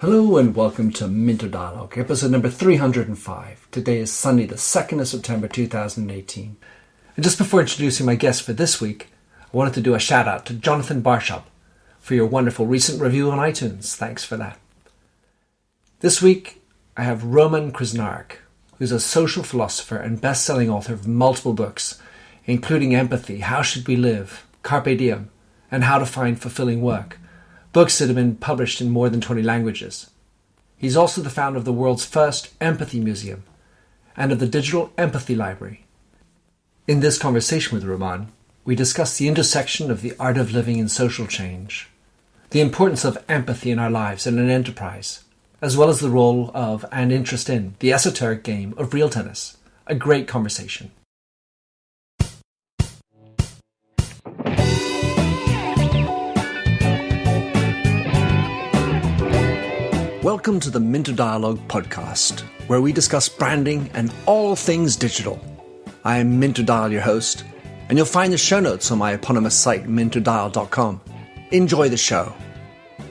Hello and welcome to Minter Dialogue, episode number 305. Today is Sunday, the 2nd of September 2018. And just before introducing my guest for this week, I wanted to do a shout out to Jonathan Barshop for your wonderful recent review on iTunes. Thanks for that. This week, I have Roman Krznaric, who's a social philosopher and best-selling author of multiple books, including Empathy, How Should We Live, Carpe Diem, and How to Find Fulfilling Work. Books that have been published in more than 20 languages. He's also the founder of the world's first Empathy Museum and of the Digital Empathy Library. In this conversation with Roman, we discuss the intersection of the art of living and social change, the importance of empathy in our lives and in enterprise, as well as the role of and interest in the esoteric game of real tennis. A great conversation. Welcome to the Minter Dialogue podcast, where we discuss branding and all things digital. I am Minter Dial, your host, and you'll find the show notes on my eponymous site, minterdial.com. Enjoy the show.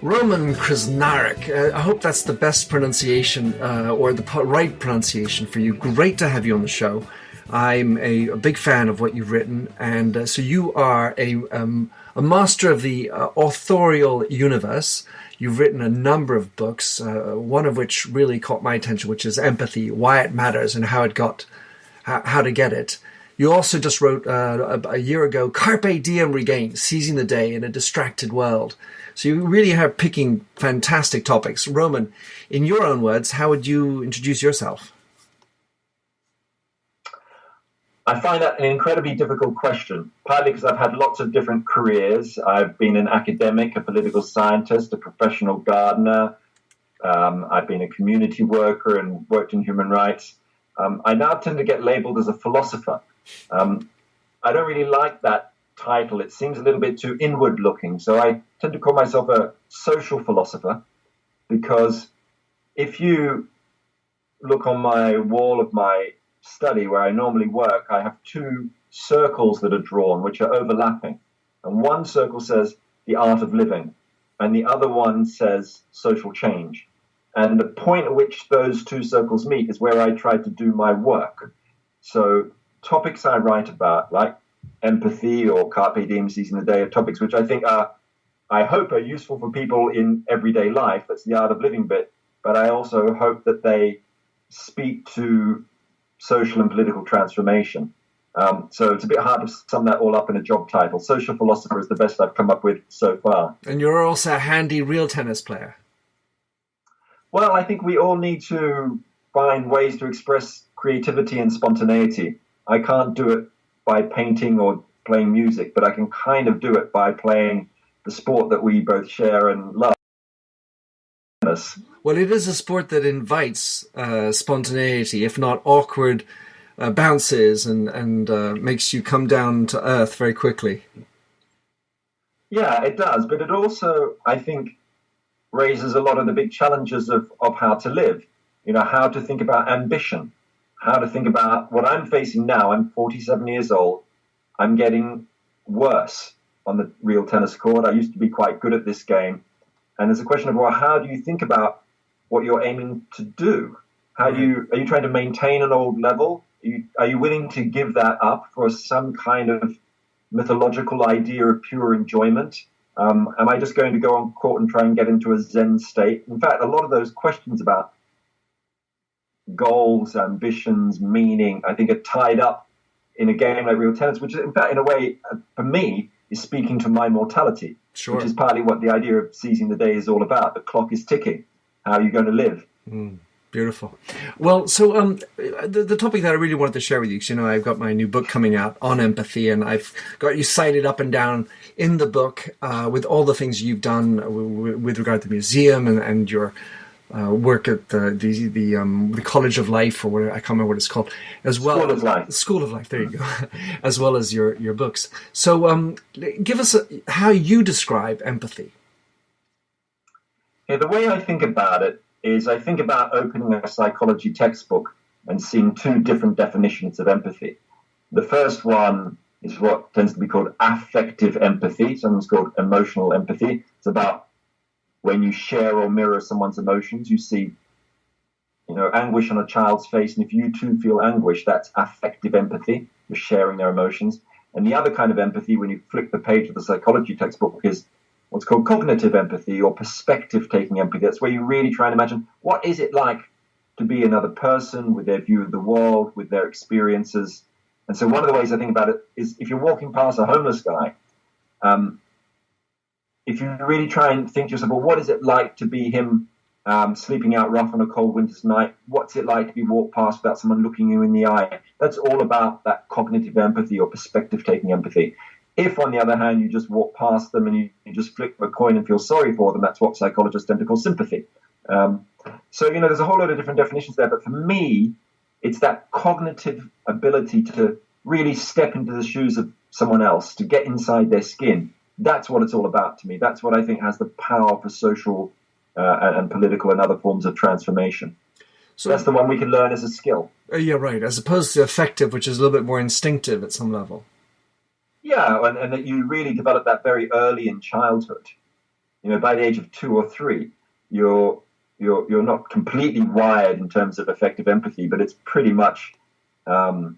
Roman Krznaric, I hope that's the best pronunciation or the right pronunciation for you. Great to have you on the show. I'm a big fan of what you've written, and so you are a master of the authorial universe. You've written a number of books, one of which really caught my attention, which is Empathy, Why It Matters and How to Get It. You also just wrote a year ago, Carpe Diem Regain, Seizing the Day in a Distracted World. So you really are picking fantastic topics. Roman, in your own words, how would you introduce yourself? I find that an incredibly difficult question, partly because I've had lots of different careers. I've been an academic, a political scientist, a professional gardener. I've been a community worker and worked in human rights. I now tend to get labeled as a philosopher. I don't really like that title. It seems a little bit too inward looking. So I tend to call myself a social philosopher, because if you look on my wall of my study where I normally work, I have two circles that are drawn which are overlapping, and one circle says the art of living and the other one says social change, and the point at which those two circles meet is where I try to do my work. So topics I write about, like empathy or Carpe Diem, Seizing the Day, are topics which I hope are useful for people in everyday life. That's the art of living bit, but I also hope that they speak to social and political transformation. So it's a bit hard to sum that all up in a job title. Social philosopher is the best I've come up with so far. And you're also a handy real tennis player. Well, I think we all need to find ways to express creativity and spontaneity. I can't do it by painting or playing music, but I can kind of do it by playing the sport that we both share and love. Well, it is a sport that invites spontaneity, if not awkward bounces, and makes you come down to earth very quickly. Yeah, it does. But it also, I think, raises a lot of the big challenges of how to live. You know, how to think about ambition, how to think about what I'm facing now. I'm 47 years old. I'm getting worse on the real tennis court. I used to be quite good at this game. And there's a question of, well, how do you think about what you're aiming to do? Are you trying to maintain an old level? Are you willing to give that up for some kind of mythological idea of pure enjoyment? Am I just going to go on court and try and get into a Zen state? In fact, a lot of those questions about goals, ambitions, meaning, I think are tied up in a game like real tennis, which in fact, in a way, for me, is speaking to my mortality. Sure. Which is partly what the idea of seizing the day is all about. The clock is ticking. How are you going to live? Beautiful. Well, so the topic that I really wanted to share with you, because, I've got my new book coming out on empathy, and I've got you cited up and down in the book with all the things you've done with regard to the museum and your work at the College of Life, or whatever, I can't remember what it's called, as well. School of Life. School of Life, there you go. As well as your books. So give us how you describe empathy. Yeah, the way I think about it is I think about opening a psychology textbook and seeing two different definitions of empathy. The first one is what tends to be called affective empathy. Sometimes called emotional empathy. It's about when you share or mirror someone's emotions, you see, anguish on a child's face. And if you too feel anguish, that's affective empathy. You're sharing their emotions. And the other kind of empathy, when you flick the page of the psychology textbook, is what's called cognitive empathy or perspective-taking empathy. That's where you really try and imagine, what is it like to be another person with their view of the world, with their experiences. And so one of the ways I think about it is if you're walking past a homeless guy, if you really try and think to yourself, well, what is it like to be him sleeping out rough on a cold winter's night? What's it like to be walked past without someone looking you in the eye? That's all about that cognitive empathy or perspective-taking empathy. If, on the other hand, you just walk past them and you just flip a coin and feel sorry for them, that's what psychologists tend to call sympathy. So, there's a whole lot of different definitions there. But for me, it's that cognitive ability to really step into the shoes of someone else, to get inside their skin. That's what it's all about to me. That's what I think has the power for social and political and other forms of transformation. So that's the one we can learn as a skill. Yeah, right. As opposed to affective, which is a little bit more instinctive at some level. Yeah, and that you really develop that very early in childhood. By the age of 2 or 3, you're not completely wired in terms of affective empathy, but it's pretty much sort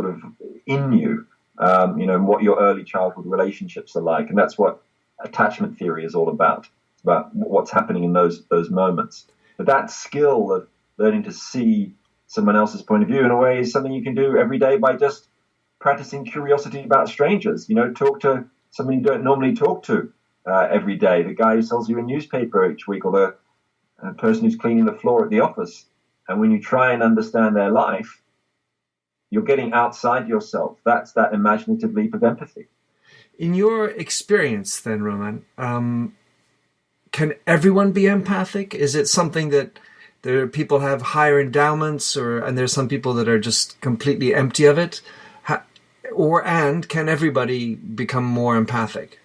of in you, and what your early childhood relationships are like. And that's what attachment theory is all about. It's about what's happening in those moments. But that skill of learning to see someone else's point of view in a way is something you can do every day by just practicing curiosity about strangers. Talk to someone you don't normally talk to every day. The guy who sells you a newspaper each week, or the person who's cleaning the floor at the office. And when you try and understand their life, you're getting outside yourself. That's that imaginative leap of empathy. In your experience then, Roman, can everyone be empathic? Is it something that people have higher endowments, and there's some people that are just completely empty of it? And can everybody become more empathic?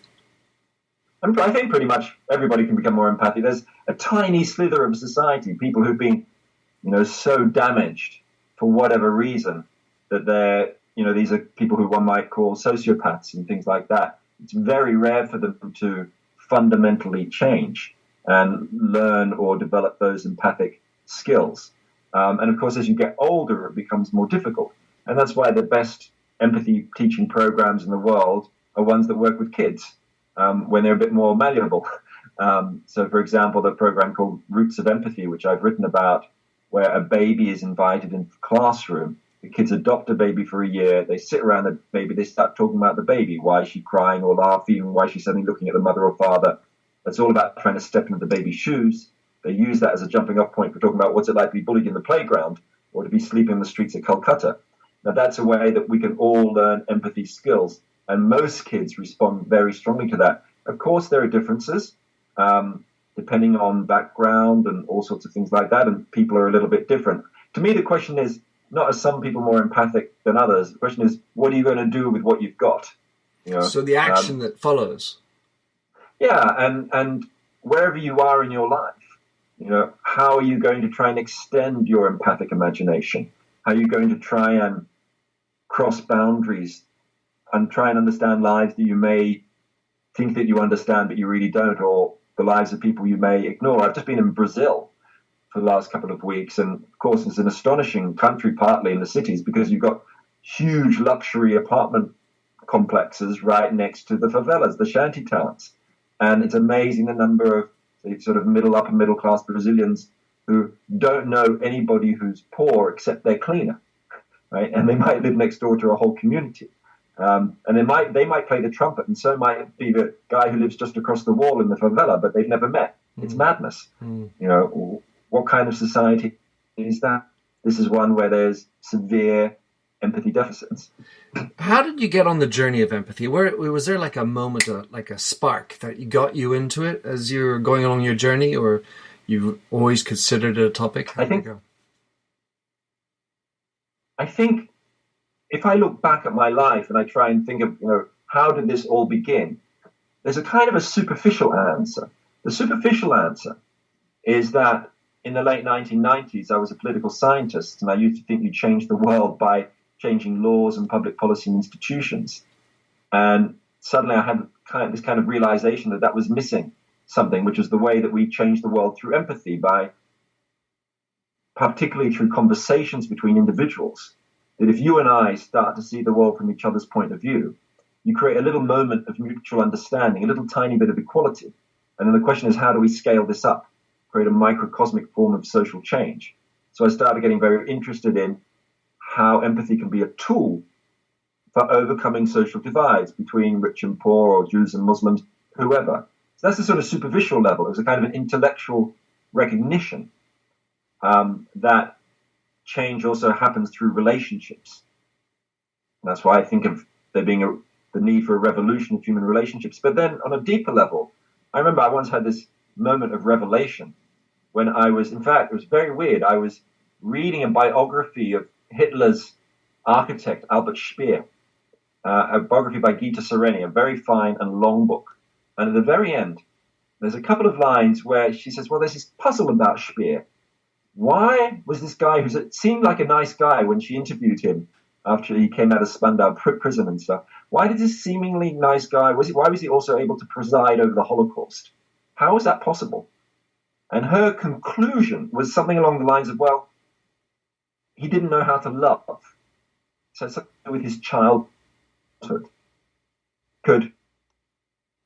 I think pretty much everybody can become more empathic. There's a tiny slither of society, people who've been, so damaged for whatever reason that they're, these are people who one might call sociopaths and things like that. It's very rare for them to fundamentally change and learn or develop those empathic skills. And of course, as you get older, it becomes more difficult. And that's why the best empathy teaching programs in the world are ones that work with kids when they're a bit more malleable. So, for example, the program called Roots of Empathy, which I've written about, where a baby is invited into the classroom. The kids adopt a baby for a year. They sit around the baby. They start talking about the baby. Why is she crying or laughing? Why is she suddenly looking at the mother or father? It's all about trying to step into the baby's shoes. They use that as a jumping off point for talking about what's it like to be bullied in the playground or to be sleeping in the streets of Calcutta. Now, that's a way that we can all learn empathy skills. And most kids respond very strongly to that. Of course, there are differences depending on background and all sorts of things like that. And people are a little bit different. To me, the question is, not are some people more empathic than others. The question is, what are you going to do with what you've got? So the action that follows. Yeah, and wherever you are in your life, how are you going to try and extend your empathic imagination? How are you going to try and cross boundaries and try and understand lives that you may think that you understand, but you really don't, or the lives of people you may ignore? I've just been in Brazil for the last couple of weeks. And of course, it's an astonishing country, partly in the cities, because you've got huge luxury apartment complexes right next to the favelas, the shanty towns. And it's amazing the number of sort of upper middle class Brazilians who don't know anybody who's poor except their cleaner, right? And they might live next door to a whole community. And they might play the trumpet, and so might be the guy who lives just across the wall in the favela, but they've never met. It's madness. What kind of society is that? This is one where there's severe empathy deficits. How did you get on the journey of empathy? Was there like a moment, like a spark that got you into it as you were going along your journey, or you always considered it a topic? I think if I look back at my life and I try and think of, how did this all begin? There's a kind of a superficial answer. The superficial answer is that in the late 1990s, I was a political scientist, and I used to think you changed the world by changing laws and public policy and institutions. And suddenly I had this kind of realization that was missing. something, which is the way that we change the world through empathy, by particularly through conversations between individuals, that if you and I start to see the world from each other's point of view, you create a little moment of mutual understanding, a little tiny bit of equality. And then the question is, how do we scale this up, create a microcosmic form of social change? So I started getting very interested in how empathy can be a tool for overcoming social divides between rich and poor, or Jews and Muslims, whoever. So that's the sort of superficial level. It was a kind of an intellectual recognition that change also happens through relationships. And that's why I think of there being the need for a revolution of human relationships. But then on a deeper level, I remember I once had this moment of revelation when I was, in fact, it was very weird. I was reading a biography of Hitler's architect, Albert Speer, a biography by Gita Sereni, a very fine and long book. And at the very end, there's a couple of lines where she says, well, there's this puzzle about Speer. Why was this guy, who seemed like a nice guy when she interviewed him after he came out of Spandau prison and stuff, why did this seemingly nice guy, why was he also able to preside over the Holocaust? How was that possible? And her conclusion was something along the lines of, well, he didn't know how to love. So something with his childhood could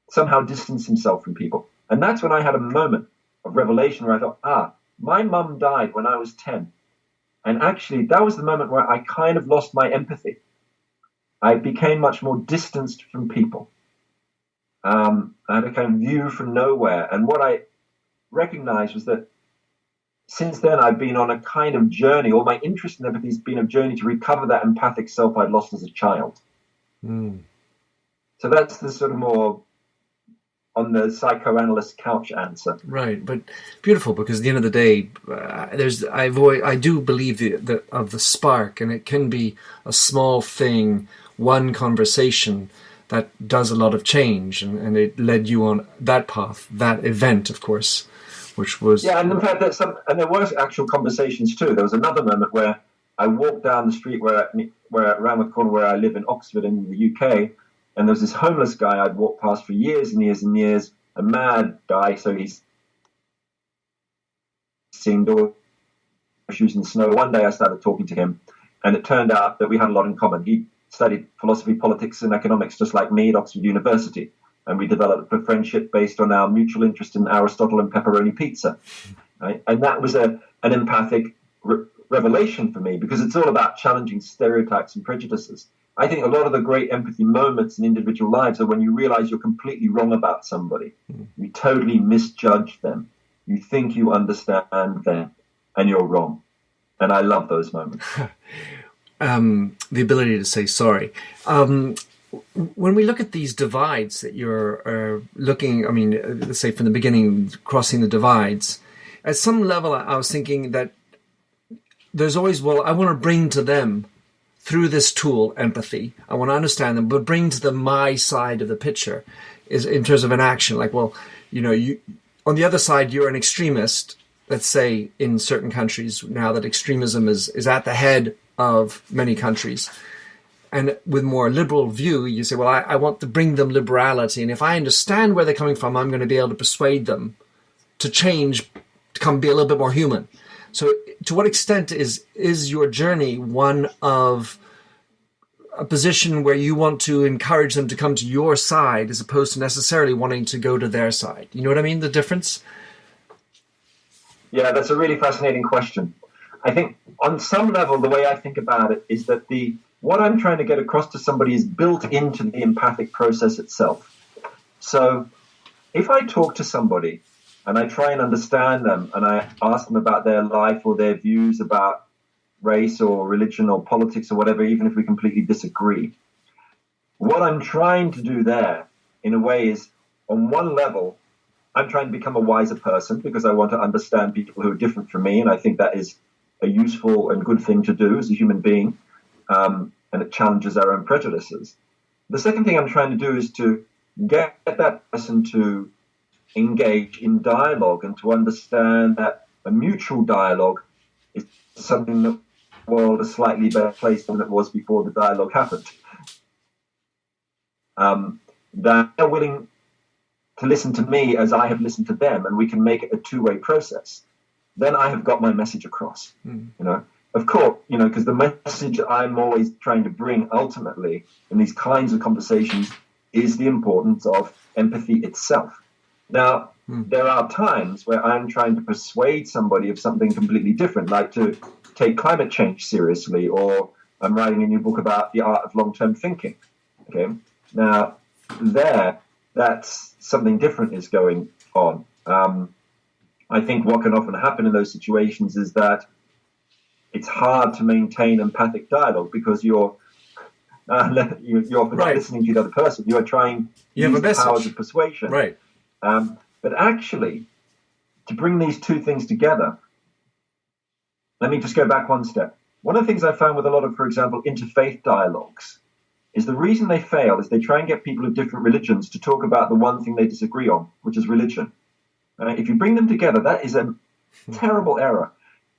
somehow distance himself from people. And that's when I had a moment of revelation where I thought, my mum died when I was 10. And actually, that was the moment where I kind of lost my empathy. I became much more distanced from people. I had a kind of view from nowhere. And what I recognized was that since then, I've been on a kind of journey, or my interest in empathy has been a journey to recover that empathic self I'd lost as a child. Mm. So that's the sort of more on the psychoanalyst couch answer. Right, but beautiful, because at the end of the day, I do believe of the spark, and it can be a small thing, one conversation that does a lot of change, and it led you on that path, that event, of course, which was... Yeah, and in fact, and there were actual conversations too. There was another moment where I walked down the street where around the corner where I live in Oxford in the UK, and there was this homeless guy I'd walked past for years and years and years, a mad guy, so he's seen door shoes in the snow. One day I started talking to him, and it turned out that we had a lot in common. He studied philosophy, politics, and economics just like me at Oxford University, and we developed a friendship based on our mutual interest in Aristotle and pepperoni pizza. Right? And that was an empathic revelation for me, because it's all about challenging stereotypes and prejudices. I think a lot of the great empathy moments in individual lives are when you realize you're completely wrong about somebody. You totally misjudge them. You think you understand them, and you're wrong. And I love those moments. The ability to say sorry. When we look at these divides that you're looking, let's say from the beginning, crossing the divides, at some level I was thinking that there's always, I want to bring to them, through this tool, empathy. I want to understand them, but bring to them my side of the picture, is in terms of an action. Like, you on the other side, you're an extremist. Let's say in certain countries now that extremism is at the head of many countries. And with more liberal view, you say, I want to bring them liberality. And if I understand where they're coming from, I'm going to be able to persuade them to change, to be a little bit more human. So to what extent is your journey one of a position where you want to encourage them to come to your side as opposed to necessarily wanting to go to their side? You know what I mean? The difference? Yeah, that's a really fascinating question. I think on some level, the way I think about it is that what I'm trying to get across to somebody is built into the empathic process itself. So if I talk to somebody and I try and understand them, and I ask them about their life or their views about race or religion or politics or whatever, even if we completely disagree, what I'm trying to do there, in a way, is, on one level, I'm trying to become a wiser person because I want to understand people who are different from me, and I think that is a useful and good thing to do as a human being, and it challenges our own prejudices. The second thing I'm trying to do is to get that person to engage in dialogue and to understand that a mutual dialogue is something that the world is a slightly better place than it was before the dialogue happened. That they're willing to listen to me as I have listened to them, and we can make it a two-way process, then I have got my message across. Of course, because the message I'm always trying to bring ultimately in these kinds of conversations is the importance of empathy itself. Now, there are times where I'm trying to persuade somebody of something completely different, like to take climate change seriously, or I'm writing a new book about the art of long-term thinking. Okay, now that's something different is going on. I think what can often happen in those situations is that it's hard to maintain empathic dialogue because you're often not listening to the other person. You are trying to use the powers of persuasion. Right. But actually, to bring these two things together, let me just go back one step. One of the things I found with a lot of, for example, interfaith dialogues is the reason they fail is they try and get people of different religions to talk about the one thing they disagree on, which is religion. If you bring them together, that is a terrible error.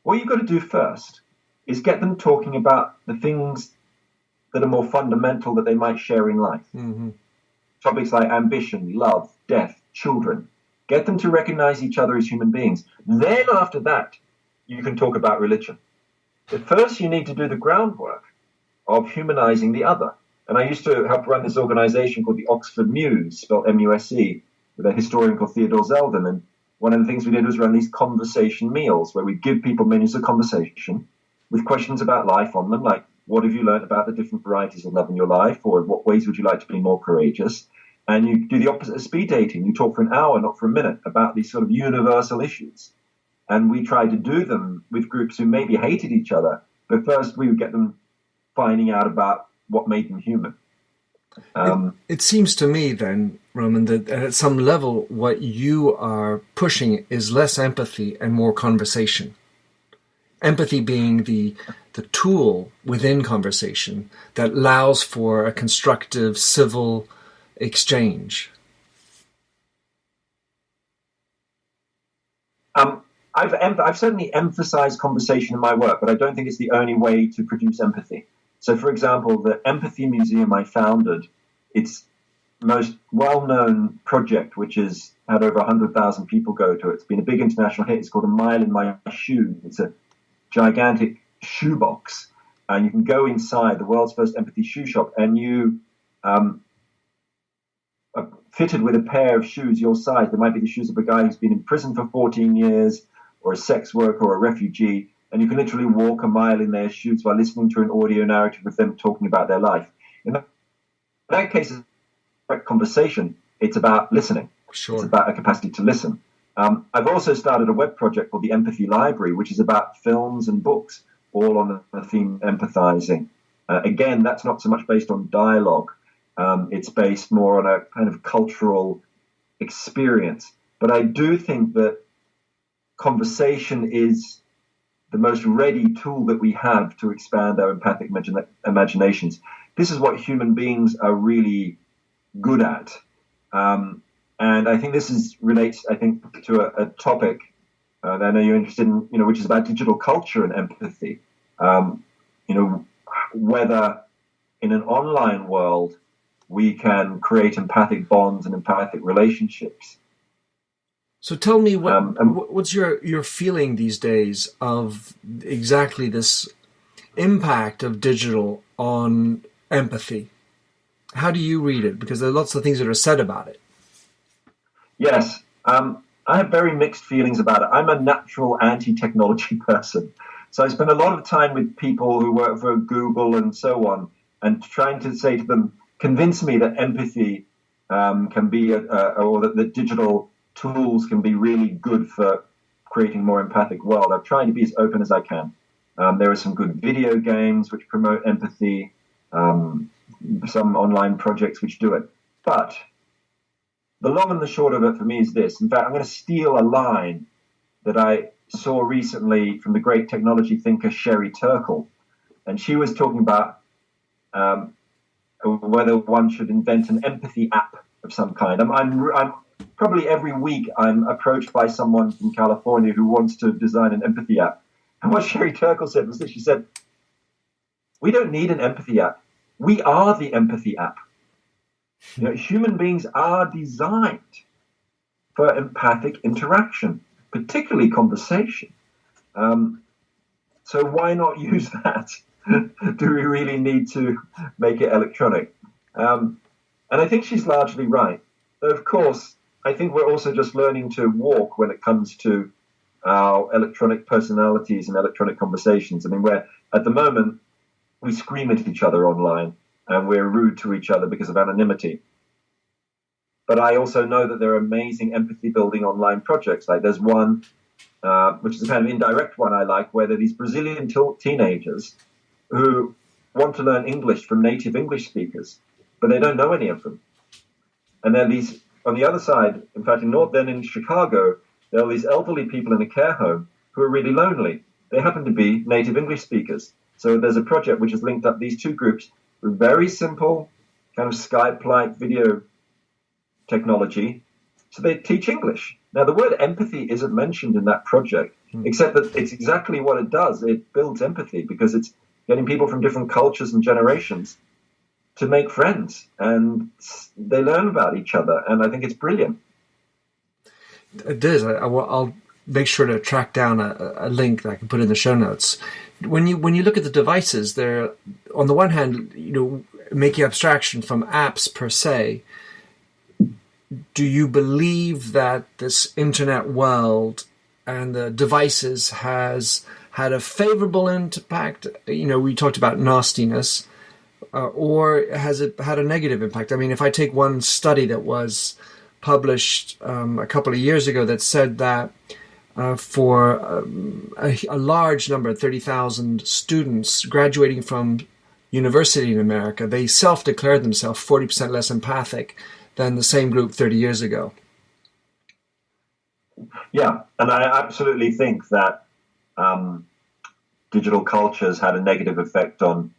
What you've got to do first is get them talking about the things that are more fundamental that they might share in life. Topics like ambition, love, death, children. Get them to recognize each other as human beings. Then after that, you can talk about religion. But first, you need to do the groundwork of humanizing the other. And I used to help run this organization called the Oxford Muse, spelled M-U-S-E, with a historian called Theodore Zeldin. And one of the things we did was run these conversation meals where we give people menus of conversation with questions about life on them, like, what have you learned about the different varieties of love in your life? Or what ways would you like to be more courageous? And you do the opposite of speed dating. You talk for an hour, not for a minute, about these sort of universal issues. And we tried to do them with groups who maybe hated each other, but first we would get them finding out about what made them human. It seems to me then, Roman, that at some level what you are pushing is less empathy and more conversation. Empathy being the tool within conversation that allows for a constructive civil exchange. I've certainly emphasized conversation in my work, but I don't think it's the only way to produce empathy. So, for example, the Empathy Museum I founded, its most well-known project, which has had over 100,000 people go to it, it's been a big international hit. It's called A Mile in My Shoe. It's a gigantic shoebox, and you can go inside the world's first empathy shoe shop, and you are fitted with a pair of shoes your size. They might be the shoes of a guy who's been in prison for 14 years, or a sex worker, or a refugee, and you can literally walk a mile in their shoes while listening to an audio narrative of them talking about their life. In that case, it's a conversation. It's about listening. Sure. It's about a capacity to listen. I've also started a web project called the Empathy Library, which is about films and books, all on the theme of empathizing. Again, that's not so much based on dialogue. It's based more on a kind of cultural experience. But I do think that conversation is the most ready tool that we have to expand our empathic imaginations. This is what human beings are really good at. And I think this relates, to a topic that I know you're interested in, which is about digital culture and empathy. Whether in an online world we can create empathic bonds and empathic relationships. So tell me, what's your feeling these days of exactly this impact of digital on empathy? How do you read it? Because there are lots of things that are said about it. Yes, I have very mixed feelings about it. I'm a natural anti-technology person. So I spend a lot of time with people who work for Google and so on, and trying to say to them, convince me that empathy can be, or that digital tools can be really good for creating a more empathic world. I'm trying to be as open as I can. There are some good video games which promote empathy, some online projects which do it. But the long and the short of it for me is this. In fact, I'm going to steal a line that I saw recently from the great technology thinker Sherry Turkle. And she was talking about whether one should invent an empathy app of some kind. I'm probably every week I'm approached by someone from California who wants to design an empathy app. And what Sherry Turkle said was this. She said, we don't need an empathy app. We are the empathy app. Human beings are designed for empathic interaction, particularly conversation. So why not use that? Do we really need to make it electronic? And I think she's largely right. Of course, I think we're also just learning to walk when it comes to our electronic personalities and electronic conversations. I mean, at the moment, we scream at each other online and we're rude to each other because of anonymity. But I also know that there are amazing empathy-building online projects. Like there's one, which is a kind of indirect one I like, where there are these Brazilian teenagers who want to learn English from native English speakers, but they don't know any of them. And then these, on the other side, in fact, in Chicago, there are these elderly people in a care home who are really lonely. They happen to be native English speakers. So there's a project which has linked up these two groups with very simple kind of Skype-like video technology. So they teach English. Now, the word empathy isn't mentioned in that project, except that it's exactly what it does. It builds empathy because it's getting people from different cultures and generations to make friends, and they learn about each other. And I think it's brilliant. It is. I'll make sure to track down a link that I can put in the show notes. When you look at the devices, they're on the one hand, making abstraction from apps per se. Do you believe that this internet world and the devices has had a favorable impact? We talked about nastiness, or has it had a negative impact? I mean, if I take one study that was published a couple of years ago that said that for a large number, 30,000 students graduating from university in America, they self-declared themselves 40% less empathic than the same group 30 years ago. Yeah, and I absolutely think that digital cultures had a negative effect on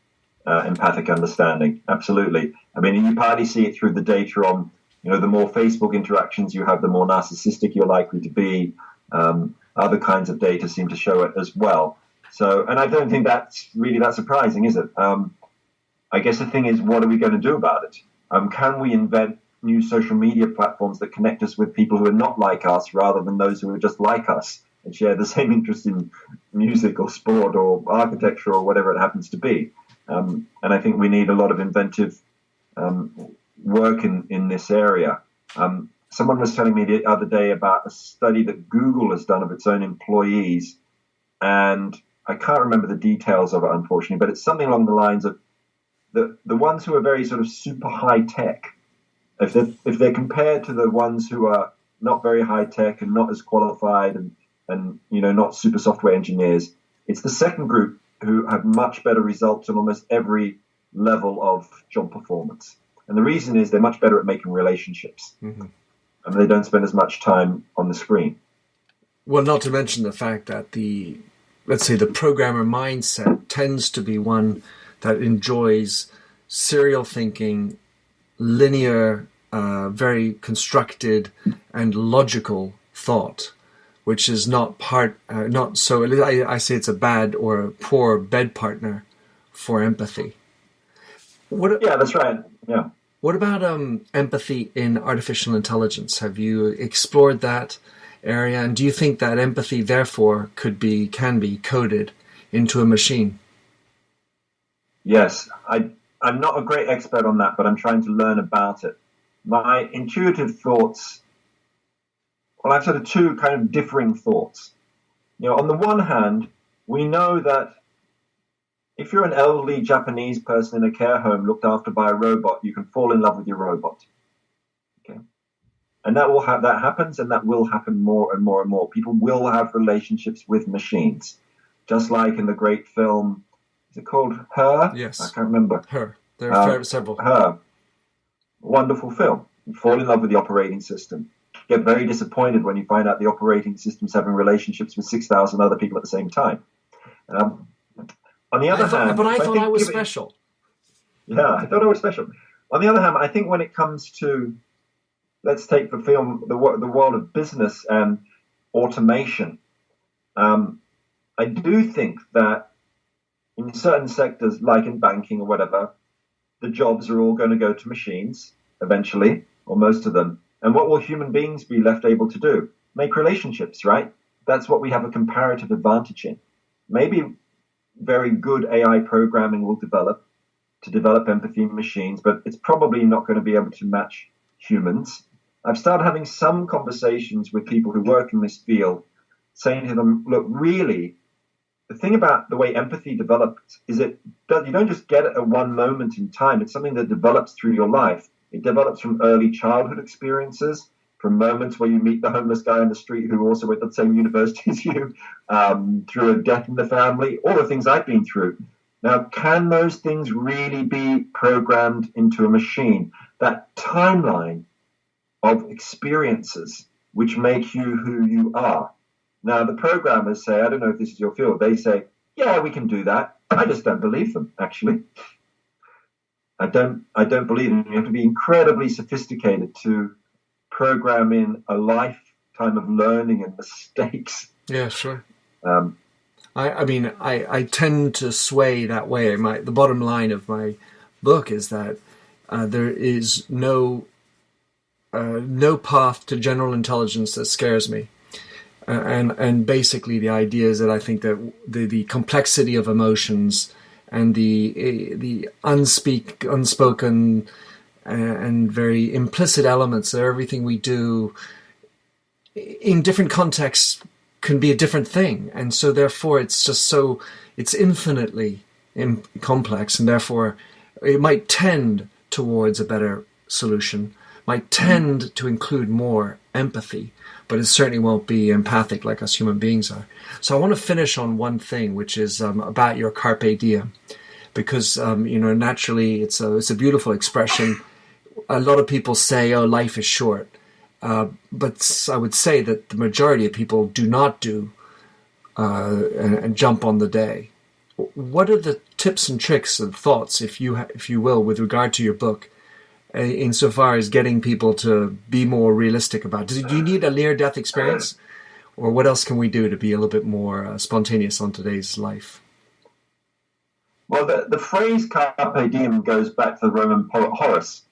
empathic understanding. Absolutely. I mean, you partly see it through the data on, the more Facebook interactions you have, the more narcissistic you're likely to be. Other kinds of data seem to show it as well. So, and I don't think that's really that surprising, is it? I guess the thing is, what are we going to do about it? Can we invent new social media platforms that connect us with people who are not like us rather than those who are just like us and share the same interest in music or sport or architecture or whatever it happens to be? And I think we need a lot of inventive work in this area. Someone was telling me the other day about a study that Google has done of its own employees, and I can't remember the details of it, unfortunately, but it's something along the lines of the ones who are very sort of super high tech, if they're compared to the ones who are not very high tech and not as qualified and not super software engineers, it's the second group who have much better results on almost every level of job performance. And the reason is they're much better at making relationships. Mm-hmm. And they don't spend as much time on the screen. Well, not to mention the fact that let's say the programmer mindset tends to be one that enjoys serial thinking, linear, very constructed and logical thought, which is not so. I say it's a bad or a poor bed partner for empathy. Yeah, that's right. Yeah. What about empathy in artificial intelligence? Have you explored that area, and do you think that empathy, therefore, can be coded into a machine? Yes, I'm not a great expert on that, but I'm trying to learn about it. My intuitive thoughts, well, I have sort of two kind of differing thoughts. On the one hand, we know that if you're an elderly Japanese person in a care home looked after by a robot, you can fall in love with your robot. Okay, and that happens, and that will happen more and more and more. People will have relationships with machines, just like in the great film. Is it called Her? Yes, I can't remember. Her. There are several. Her. Wonderful film. You fall in love with the operating system. Get very disappointed when you find out the operating system's having relationships with 6,000 other people at the same time. On the other hand... But I thought I was special. Yeah, I thought I was special. On the other hand, I think when it comes to, let's take the film, the world of business and automation, I do think that in certain sectors, like in banking or whatever, the jobs are all going to go to machines eventually, or most of them. And what will human beings be left able to do? Make relationships, right? That's what we have a comparative advantage in. Maybe very good AI programming will develop to develop empathy in machines, but it's probably not going to be able to match humans. I've started having some conversations with people who work in this field, saying to them, look, really, the thing about the way empathy develops is you don't just get it at one moment in time. It's something that develops through your life. It develops from early childhood experiences, from moments where you meet the homeless guy on the street who also went to the same university as you, through a death in the family, all the things I've been through. Now, can those things really be programmed into a machine? That timeline of experiences which make you who you are. Now, the programmers say, I don't know if this is your field, they say, yeah, we can do that. I just don't believe them, actually. I don't believe them. You have to be incredibly sophisticated to program in a lifetime of learning and mistakes. Yeah, sure. I tend to sway that way. The bottom line of my book is that there is no path to general intelligence that scares me. And basically the idea is that I think that the complexity of emotions and the unspoken and very implicit elements of everything we do in different contexts can be a different thing. And so therefore it's infinitely complex, and therefore it might tend towards a better solution, might tend to include more empathy, but it certainly won't be empathic like us human beings are. So I want to finish on one thing, which is about your Carpe Diem, because naturally it's a beautiful expression. A lot of people say, "Oh, life is short," but I would say that the majority of people do not do and jump on the day. What are the tips and tricks and thoughts, if you will, with regard to your book, insofar as getting people to be more realistic about it? Do you need a near-death experience? Or what else can we do to be a little bit more spontaneous on today's life? Well, the phrase Carpe Diem goes back to the Roman poet Horace,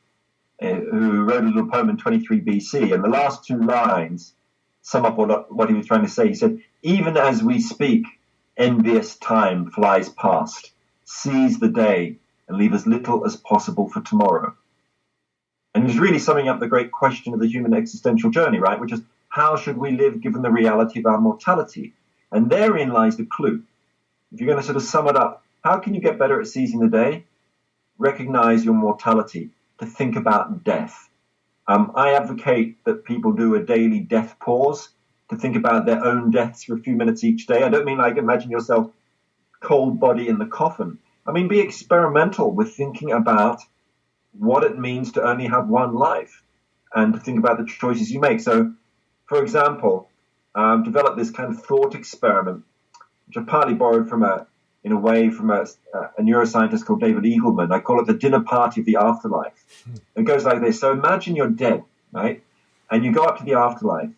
who wrote a little poem in 23 BC. And the last two lines sum up what he was trying to say. He said, even as we speak, envious time flies past. Seize the day and leave as little as possible for tomorrow. And he's really summing up the great question of the human existential journey, right? Which is, how should we live given the reality of our mortality? And therein lies the clue. If you're going to sort of sum it up, how can you get better at seizing the day? Recognize your mortality, to think about death. I advocate that people do a daily death pause, to think about their own deaths for a few minutes each day. I don't mean like imagine yourself cold body in the coffin. I mean, be experimental with thinking about what it means to only have one life and to think about the choices you make. So, for example, develop this kind of thought experiment, which I partly borrowed from a neuroscientist called David Eagleman. I call it the dinner party of the afterlife. It goes like this. So imagine you're dead, right? And you go up to the afterlife,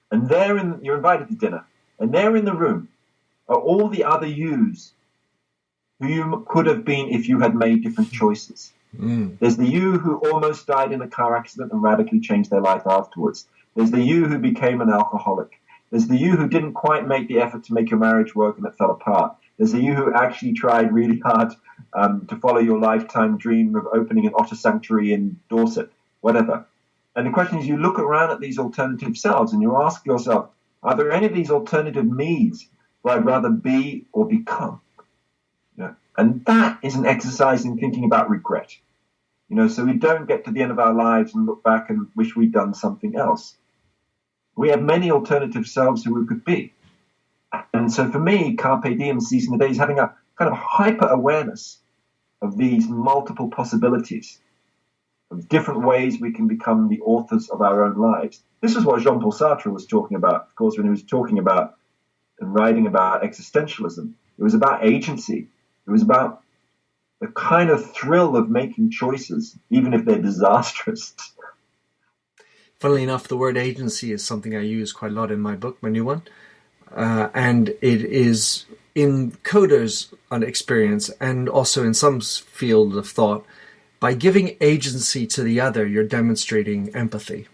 and you're invited to dinner, and there in the room are all the other yous who you could have been if you had made different choices. There's the you who almost died in a car accident and radically changed their life afterwards. There's the you who became an alcoholic. There's the you who didn't quite make the effort to make your marriage work and it fell apart. There's the you who actually tried really hard to follow your lifetime dream of opening an otter sanctuary in Dorset, whatever. And the question is, you look around at these alternative selves and you ask yourself, are there any of these alternative me's where I'd rather be or become? And that is an exercise in thinking about regret. So we don't get to the end of our lives and look back and wish we'd done something else. We have many alternative selves who we could be. And so for me, Carpe Diem, seizing the day, is having a kind of hyper-awareness of these multiple possibilities, of different ways we can become the authors of our own lives. This is what Jean-Paul Sartre was talking about, of course, when he was talking about and writing about existentialism. It was about agency. It was about the kind of thrill of making choices, even if they're disastrous. Funnily enough, the word agency is something I use quite a lot in my book, my new one. And it is in coders' experience and also in some field of thought. By giving agency to the other, you're demonstrating empathy.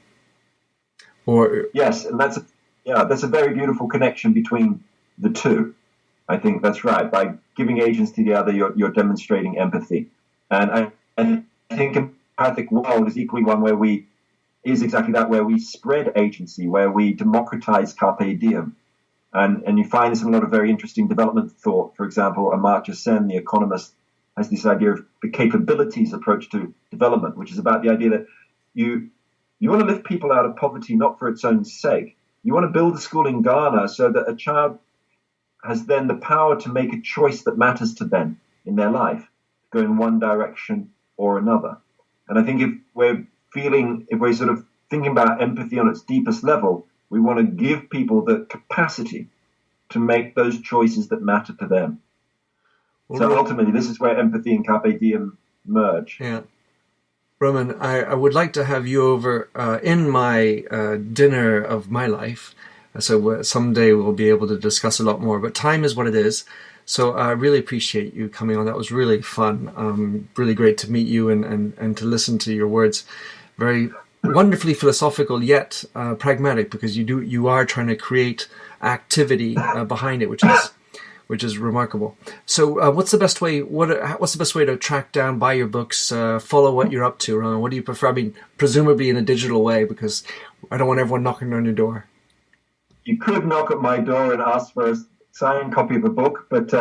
Or yes, and that's a very beautiful connection between the two. I think that's right. By giving agency to the other, you're demonstrating empathy, and I think empathic world is equally one where is exactly that, where we spread agency, where we democratize Carpe Diem. And you find this in a lot of very interesting development thought. For example, Amartya Sen, the economist, has this idea of the capabilities approach to development, which is about the idea that you want to lift people out of poverty not for its own sake. You want to build a school in Ghana so that a child has then the power to make a choice that matters to them in their life, go in one direction or another. And I think if we're sort of thinking about empathy on its deepest level, we want to give people the capacity to make those choices that matter to them. Well, so ultimately, this is where empathy and Carpe Diem merge. Yeah. Roman, I would like to have you over in my dinner of my life. So someday we'll be able to discuss a lot more. But time is what it is. So I really appreciate you coming on. That was really fun. Really great to meet you and to listen to your words. Very wonderfully philosophical, yet pragmatic, because you are trying to create activity behind it, which is remarkable. So, what's the best way? What's the best way to track down, buy your books, follow what you're up to? What do you prefer? I mean, presumably in a digital way, because I don't want everyone knocking on your door. You could knock at my door and ask for a signed copy of a book, but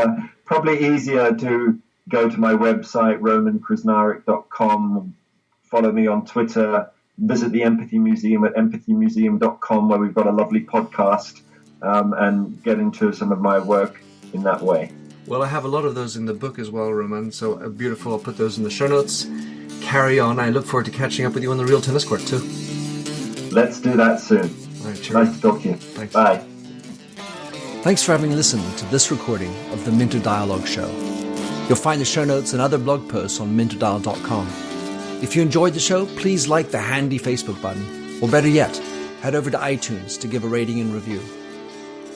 probably easier to go to my website, romankrznaric.com, follow me on Twitter, visit the Empathy Museum at empathymuseum.com, where we've got a lovely podcast, and get into some of my work in that way. Well, I have a lot of those in the book as well, Roman, so beautiful. I'll put those in the show notes. Carry on. I look forward to catching up with you on the real tennis court, too. Let's do that soon. All right, nice to talk to you. Thanks. Bye. Thanks for having listened to this recording of the Minter Dialogue Show. You'll find the show notes and other blog posts on minterdial.com. If you enjoyed the show, please like the handy Facebook button, or better yet, head over to iTunes to give a rating and review.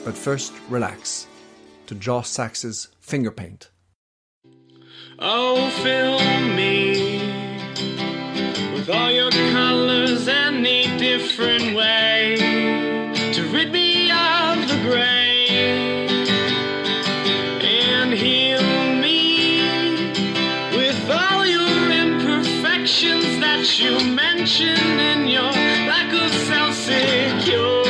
But first, relax to Josh Sachs's Finger Paint. Oh, fill me with all your colors, any different way to rid me of the gray, and heal me with all your imperfections that you mention in your lack of self-security.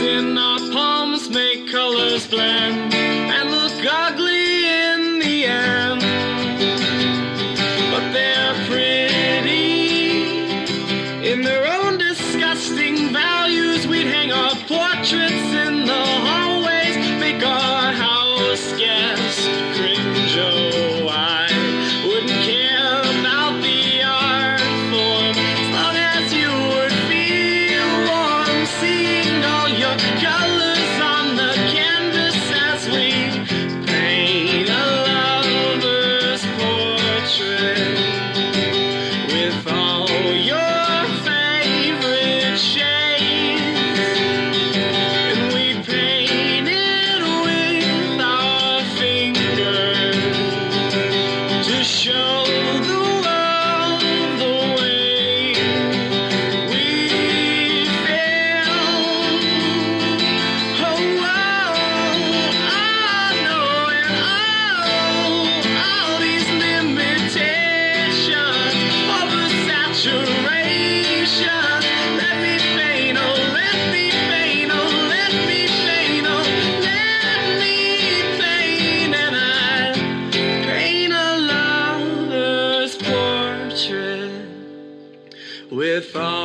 In our palms make colors blend and look ugly in the end, but they're pretty in their own disgusting values. We'd hang our portraits in the hallways, make our house guests cringe. Oh, I wouldn't care about the art form as long as you would feel warm seeing all your colors on the canvas as we paint a lover's portrait with all your favorite shades, and we paint it with our fingers to show the world the way we feel. Oh, I know it all these limitations, oversaturation. Let me paint, oh, let me paint, oh, let me paint, oh, let me paint. with all